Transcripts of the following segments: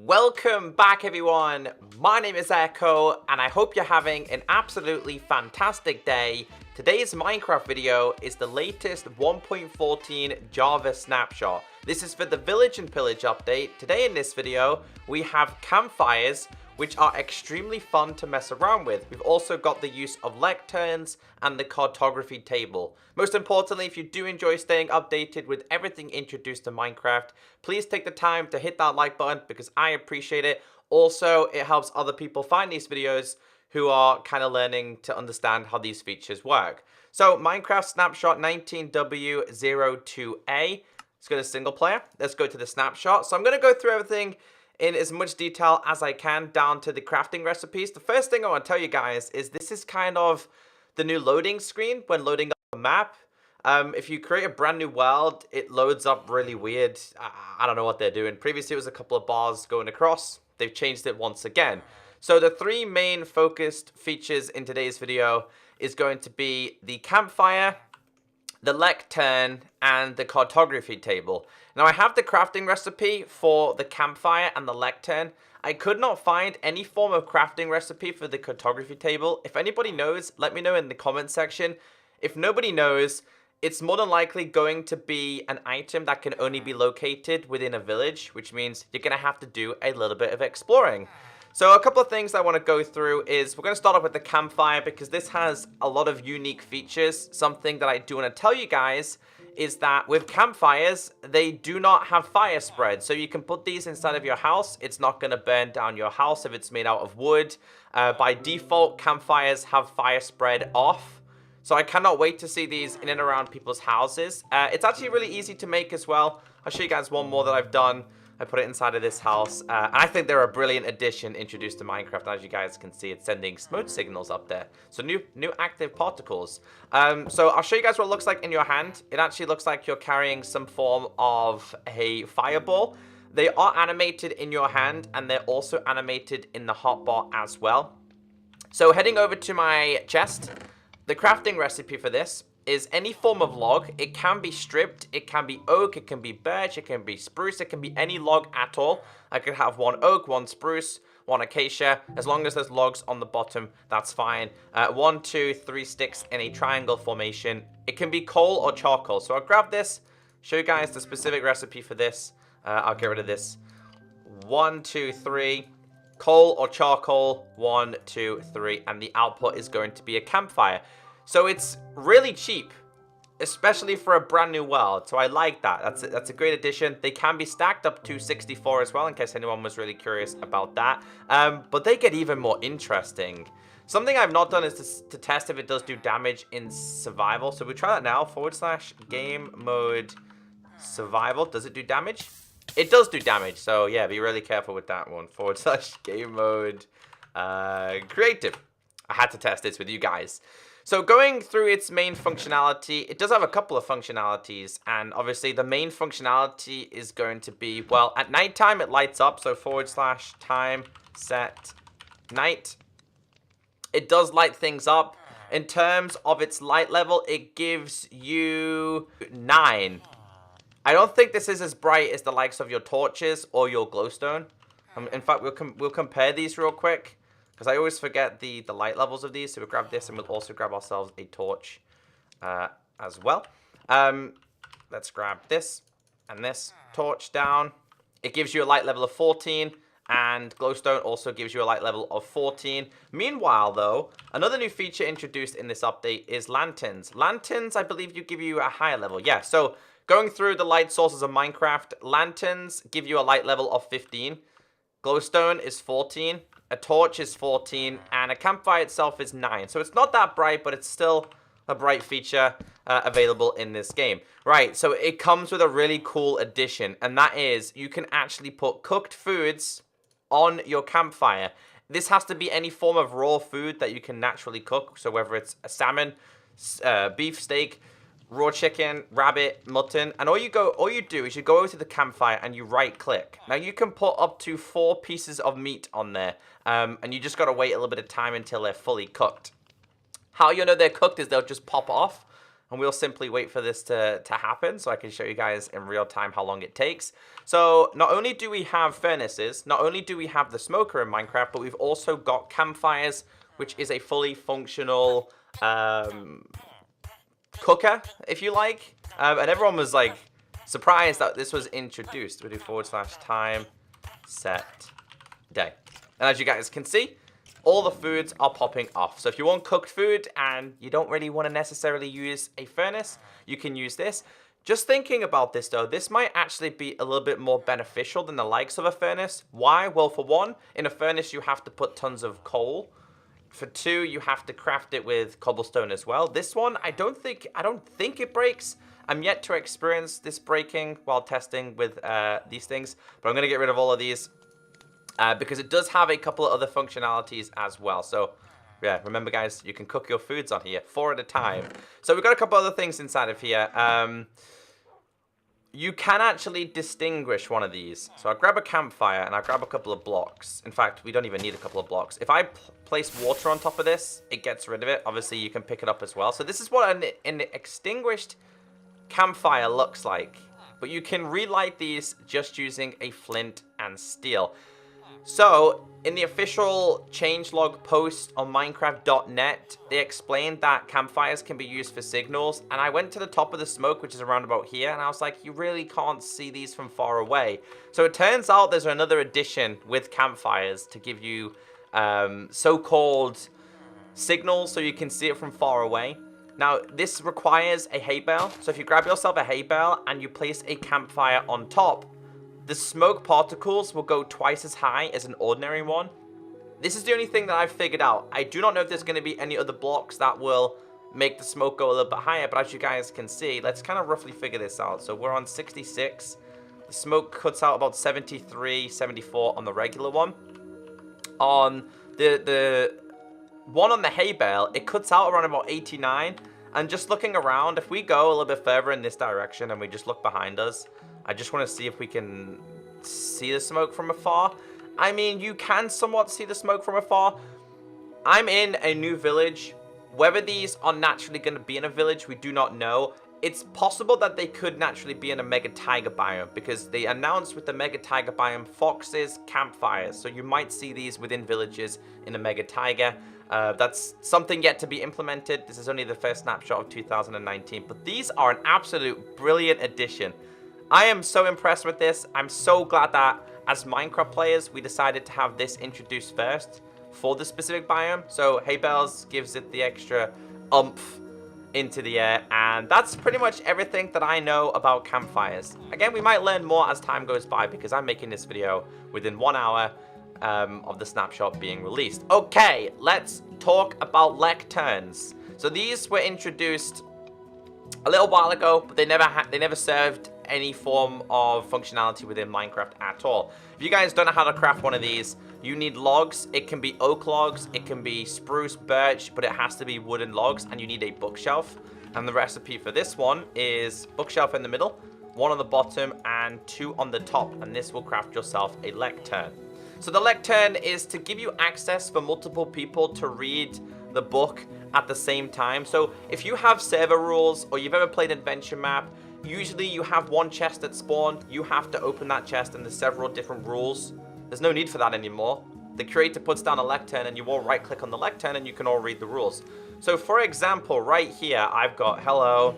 Welcome back everyone, my name is Echo and I hope you're having an absolutely fantastic day. Today's Minecraft video is the latest 1.14 Java snapshot. This is for the village and pillage update. Today in this video we have campfires, which are extremely fun to mess around with. We've also got the use of lecterns and the cartography table. Most importantly, if you do enjoy staying updated with everything introduced to Minecraft, please take the time to hit that like button because I appreciate it. Also, it helps other people find these videos who are kind of learning to understand how these features work. So, Minecraft Snapshot 19W02A. Let's go to single player. Let's go to the snapshot. So I'm going to go through everything in as much detail as I can down to the crafting recipes. The first thing I want to tell you guys is this is kind of the new loading screen when loading up a map. If you create a brand new world, it loads up really weird. I don't know what they're doing. Previously, it was a couple of bars going across. They've changed it once again. So the three main focused features in today's video is going to be the campfire, the lectern, and the cartography table. Now I have the crafting recipe for the campfire and the lectern. I could not find any form of crafting recipe for the cartography table. If anybody knows, let me know in the comment section. If nobody knows, it's more than likely going to be an item that can only be located within a village, which means you're going to have to do a little bit of exploring. So a couple of things I want to go through is we're going to start off with the campfire because this has a lot of unique features. Something that I do want to tell you guys is that with campfires, they do not have fire spread. So you can put these inside of your house. It's not going to burn down your house if it's made out of wood. By default, campfires have fire spread off. So I cannot wait to see these in and around people's houses. It's actually really easy to make as well. I'll show you guys one more that I've done. I put it inside of this house, and I think they're a brilliant addition introduced to Minecraft. As you guys can see, it's sending smoke signals up there. So new active particles. So I'll show you guys what it looks like in your hand. It actually looks like you're carrying some form of a fireball. They are animated in your hand, and they're also animated in the hotbar as well. So heading over to my chest, the crafting recipe for this is any form of log. It can be stripped, it can be oak, it can be birch, it can be spruce, it can be any log at all. I could have one oak, one spruce, one acacia. As long as there's logs on the bottom, that's fine. 1, 2, 3 sticks in a triangle formation. It can be coal or charcoal. So I'll grab this, show you guys the specific recipe for this. I'll get rid of this. 1, 2, 3. Coal or charcoal. 1, 2, 3. And the output is going to be a campfire. So it's really cheap, especially for a brand new world. So I like that. That's a great addition. They can be stacked up to 64 as well, in case anyone was really curious about that. But they get even more interesting. Something I've not done is to test if it does do damage in survival. So we try that now. / game mode survival. Does it do damage? It does do damage. So yeah, be really careful with that one. / game mode creative. I had to test this with you guys. So going through its main functionality, it does have a couple of functionalities, and obviously the main functionality is going to be, well, at nighttime it lights up, so / time set night. It does light things up. In terms of its light level, it gives you 9. I don't think this is as bright as the likes of your torches or your glowstone. In fact, we'll compare these real quick, because I always forget the light levels of these. So we'll grab this and we'll also grab ourselves a torch as well. Let's grab this and this torch down. It gives you a light level of 14. And glowstone also gives you a light level of 14. Meanwhile, though, another new feature introduced in this update is lanterns. Lanterns, I believe, give you a higher level. Yeah, so going through the light sources of Minecraft, lanterns give you a light level of 15. Glowstone is 14. A torch is 14, and a campfire itself is 9. So it's not that bright, but it's still a bright feature available in this game. Right, so it comes with a really cool addition, and that is you can actually put cooked foods on your campfire. This has to be any form of raw food that you can naturally cook. So whether it's a salmon, beef steak, raw chicken, rabbit, mutton, and all you do is you go over to the campfire and you right click. Now you can put up to 4 pieces of meat on there, and you just got to wait a little bit of time until they're fully cooked. How you'll know they're cooked is they'll just pop off, and we'll simply wait for this to happen so I can show you guys in real time how long it takes. So not only do we have furnaces, not only do we have the smoker in Minecraft, but we've also got campfires, which is a fully functional cooker, if you like. And everyone was like surprised that this was introduced. We do /time set day. And as you guys can see, all the foods are popping off. So if you want cooked food and you don't really want to necessarily use a furnace, you can use this. Just thinking about this though, this might actually be a little bit more beneficial than the likes of a furnace. Why? Well, for one, in a furnace you have to put tons of coal. For two, you have to craft it with cobblestone as well. This one, I don't think it breaks. I'm yet to experience this breaking while testing with these things, but I'm gonna get rid of all of these. Because it does have a couple of other functionalities as well. So, yeah, remember guys, you can cook your foods on here, 4 at a time. So we've got a couple other things inside of here. You can actually distinguish one of these. So I'll grab a campfire and I'll grab a couple of blocks. In fact, we don't even need a couple of blocks. If I place water on top of this, it gets rid of it. Obviously, you can pick it up as well. So this is what an extinguished campfire looks like. But you can relight these just using a flint and steel. So, in the official changelog post on Minecraft.net, they explained that campfires can be used for signals, and I went to the top of the smoke, which is around about here, and I was like, you really can't see these from far away. So it turns out there's another addition with campfires to give you so-called signals so you can see it from far away. Now, this requires a hay bale, so if you grab yourself a hay bale and you place a campfire on top, the smoke particles will go twice as high as an ordinary one. This is the only thing that I've figured out. I do not know if there's going to be any other blocks that will make the smoke go a little bit higher, but as you guys can see, let's kind of roughly figure this out. So we're on 66. The smoke cuts out about 73, 74 on the regular one. On the one on the hay bale, it cuts out around about 89. And just looking around, if we go a little bit further in this direction and we just look behind us, I just want to see if we can see the smoke from afar. I mean, you can somewhat see the smoke from afar. I'm in a new village. Whether these are naturally going to be in a village, we do not know. It's possible that they could naturally be in a mega taiga biome because they announced with the mega taiga biome foxes, campfires. So you might see these within villages in a mega taiga. That's something yet to be implemented. This is only the first snapshot of 2019, but these are an absolute brilliant addition. I am so impressed with this. I'm so glad that as Minecraft players, we decided to have this introduced first for the specific biome. So hay bales gives it the extra oomph into the air. And that's pretty much everything that I know about campfires. Again, we might learn more as time goes by because I'm making this video within 1 hour of the snapshot being released. Okay, let's talk about lecterns. So these were introduced a little while ago, but they never served any form of functionality within Minecraft at all. If you guys don't know how to craft one of these, you need logs. It can be oak logs, it can be spruce, birch, but it has to be wooden logs, and you need a bookshelf. And the recipe for this one is bookshelf in the middle, 1 on the bottom, and 2 on the top, and this will craft yourself a lectern. So the lectern is to give you access for multiple people to read the book at the same time. So if you have server rules or you've ever played Adventure Map, usually you have one chest at spawn, you have to open that chest and there's several different rules. There's no need for that anymore. The creator puts down a lectern and you all right click on the lectern and you can all read the rules. So for example, right here, I've got hello.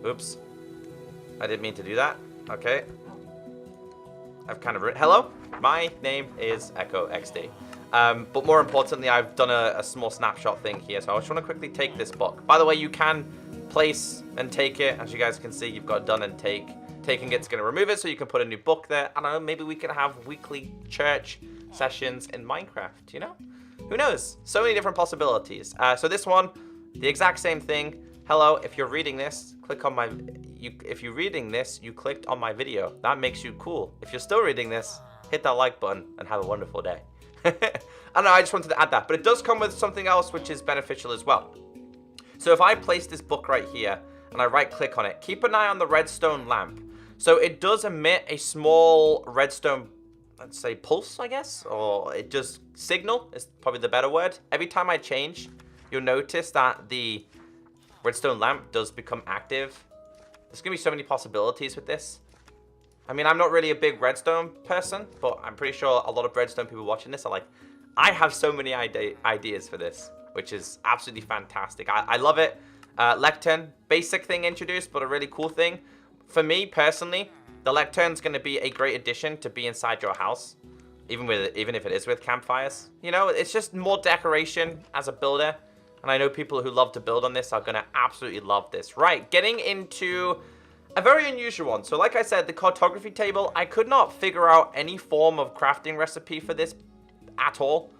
Oops. I didn't mean to do that. Okay. I've kind of written, hello, my name is ECKOXD. But more importantly, I've done a small snapshot thing here. So I just want to quickly take this book. By the way, you can place and take it. As you guys can see, you've got done and take. Taking it's going to remove it, so you can put a new book there. I don't know, maybe we can have weekly church sessions in Minecraft, you know? Who knows? So many different possibilities. So this one, the exact same thing. Hello, if you're reading this, click on my... if you're reading this, you clicked on my video. That makes you cool. If you're still reading this, hit that like button and have a wonderful day. I don't know, I just wanted to add that. But it does come with something else which is beneficial as well. So if I place this book right here and I right click on it, keep an eye on the redstone lamp. So it does emit a small redstone, let's say pulse, I guess, or it just signal is probably the better word. Every time I change, you'll notice that the redstone lamp does become active. There's going to be so many possibilities with this. I mean, I'm not really a big redstone person, but I'm pretty sure a lot of redstone people watching this are like, I have so many ideas for this, which is absolutely fantastic. I love it. Lectern, basic thing introduced, but a really cool thing. For me, personally, the Lectern's going to be a great addition to be inside your house, even if it is with campfires. You know, it's just more decoration as a builder, and I know people who love to build on this are going to absolutely love this. Right, getting into a very unusual one. So like I said, the cartography table, I could not figure out any form of crafting recipe for this at all.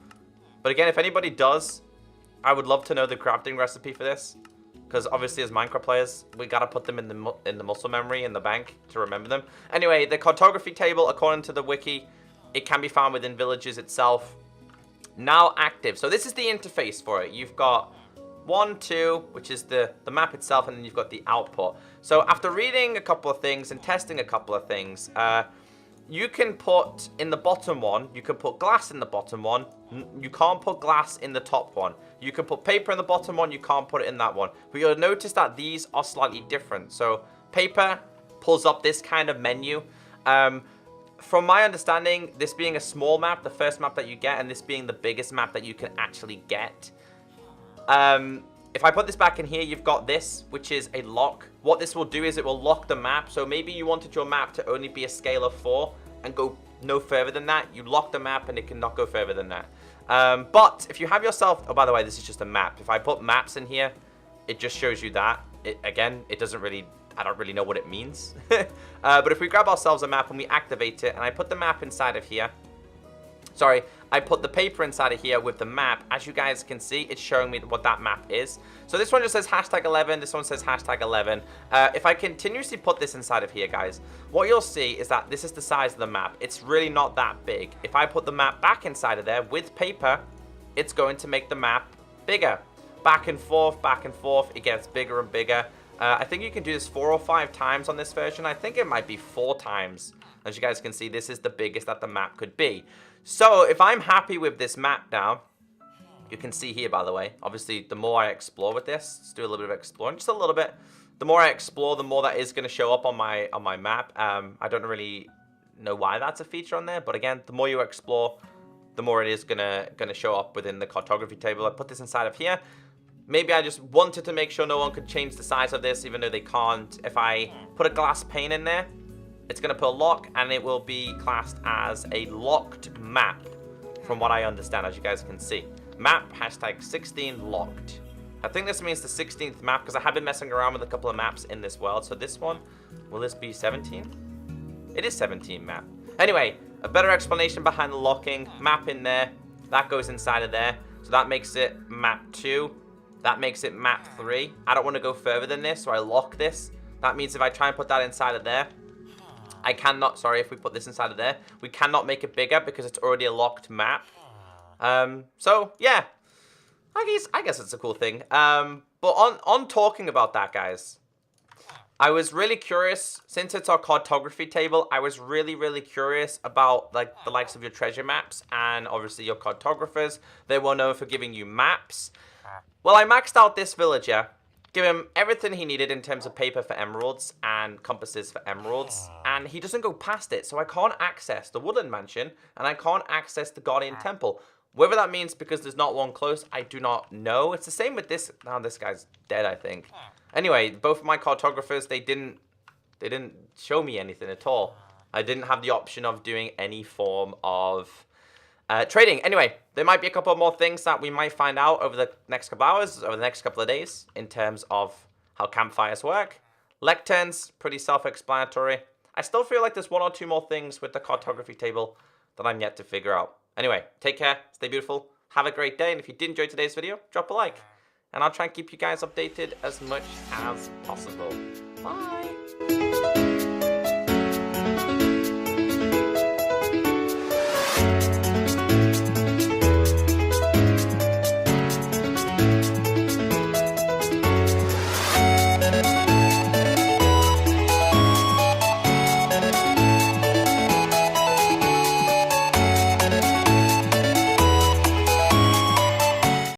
But again, if anybody does, I would love to know the crafting recipe for this. Because obviously as Minecraft players, we gotta put them in the muscle memory in the bank to remember them. Anyway, the cartography table, according to the wiki, it can be found within villages itself. Now active. So this is the interface for it. You've got 1, 2, which is the map itself, and then you've got the output. So after reading a couple of things and testing a couple of things, you can put in the bottom one, you can put glass in the bottom one. You can't put glass in the top one. You can put paper in the bottom one, you can't put it in that one. But you'll notice that these are slightly different. So paper pulls up this kind of menu. From my understanding, this being a small map, the first map that you get, and this being the biggest map that you can actually get. If I put this back in here, you've got this, which is a lock. What this will do is it will lock the map. So maybe you wanted your map to only be a scale of 4 and go no further than that. You lock the map and it cannot go further than that. But if you have yourself, oh, by the way, this is just a map. If I put maps in here, it just shows you that. Again, it doesn't really, I don't really know what it means. But if we grab ourselves a map and we activate it, and I put the map inside of here, sorry, I put the paper inside of here with the map. As you guys can see, it's showing me what that map is. So this one just says #11. This one says #11. If I continuously put this inside of here, guys, what you'll see is that this is the size of the map. It's really not that big. If I put the map back inside of there with paper, it's going to make the map bigger. Back and forth, it gets bigger and bigger. I think you can do this 4 or 5 times on this version. I think it might be 4 times. As you guys can see, this is the biggest that the map could be. So if I'm happy with this map now, you can see here, by the way, obviously the more I explore with this, let's do a little bit of exploring, just a little bit. The more I explore, the more that is going to show up on my map. I don't really know why that's a feature on there, but again, the more you explore, the more it is gonna show up within the cartography table. I put this inside of here. Maybe I just wanted to make sure no one could change the size of this, even though they can't. If I put a glass pane in there, it's going to put a lock, and it will be classed as a locked map, from what I understand, as you guys can see. Map #16 locked. I think this means the 16th map, because I have been messing around with a couple of maps in this world. So this one, will this be 17? It is 17 map. Anyway, a better explanation behind the locking. Map in there, that goes inside of there. So that makes it map 2. That makes it map 3. I don't want to go further than this, so I lock this. That means if I try and put that inside of there, I cannot, sorry, if we put this inside of there, we cannot make it bigger because it's already a locked map. So, yeah, I guess it's a cool thing. But on talking about that, guys, I was really curious, since it's our cartography table, I was really curious about like the likes of your treasure maps and obviously your cartographers. They were known for giving you maps. Well, I maxed out this villager. Give him everything he needed in terms of paper for emeralds and compasses for emeralds, and he doesn't go past it, so I can't access the Woodland Mansion, and I can't access the Guardian Temple. Whether that means because there's not one close, I do not know. It's the same with this. Oh, this guy's dead, I think. Anyway, both of my cartographers, they didn't show me anything at all. I didn't have the option of doing any form of trading. Anyway, there might be a couple more things that we might find out over the next couple hours, over the next couple of days, in terms of how campfires work. Lecterns, pretty self-explanatory. I still feel like there's 1 or 2 more things with the cartography table that I'm yet to figure out. Anyway, take care, stay beautiful, have a great day, and if you did enjoy today's video, drop a like. And I'll try and keep you guys updated as much as possible. Bye!